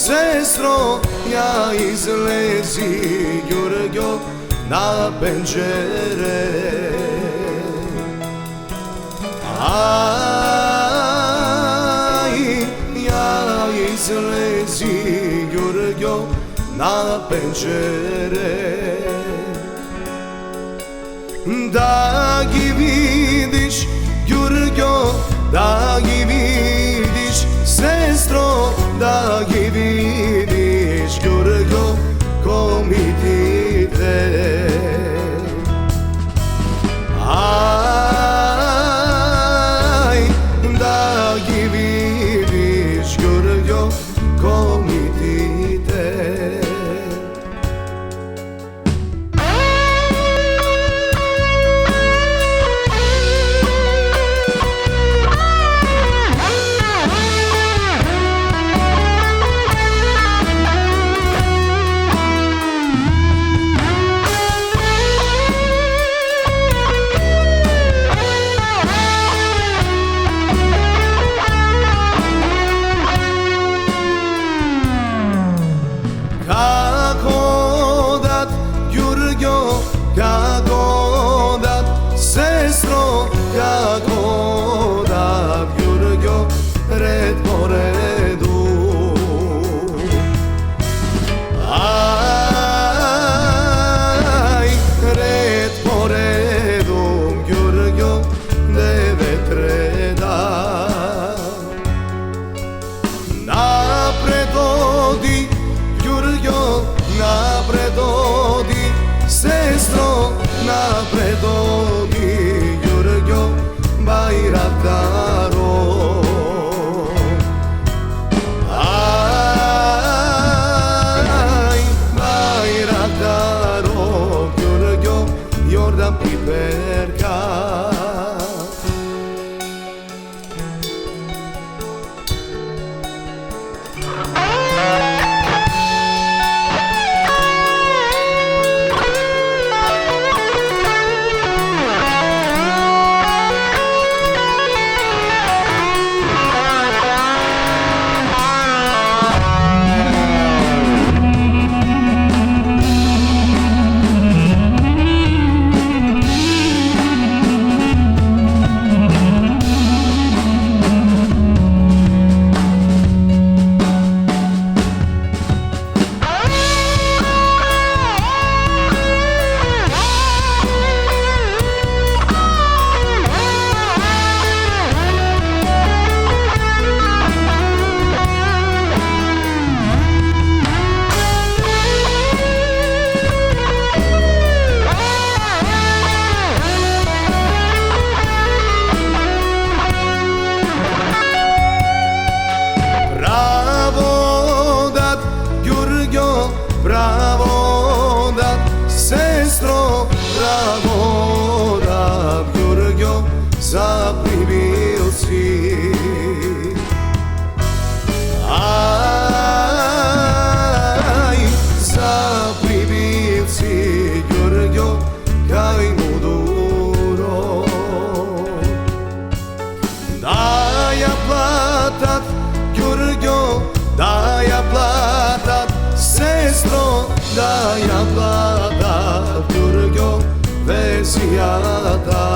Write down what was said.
Sestro, ja izlezi Jurgio na penđere. Aj, ja izlezi Jurgio na penđere. Da gi vidiš Jurgio, da gi vidiš sestro, da gi vidiš Jurgio ko mi ti tre. Aj, da gi vidiš Jurgio ko mi ti tre. Kako dat, sestro, kako dat Jurgio, red po redu. Aj, red po redu Jurgio, 9 reda. Napred odi Jurgio, napred odi sestro, napred odi Jurgio Bajraktaro. Aj, Bajraktaro Jurgio, Jordan Piperka. Bravo dat, sestro, bravo dat Jurgio, zapribil si. Aj, zapribil si Jurgio, kaj mu duro. Daja platat Jurgio, daja platat sestro, daja platat Jurgio, vezijata.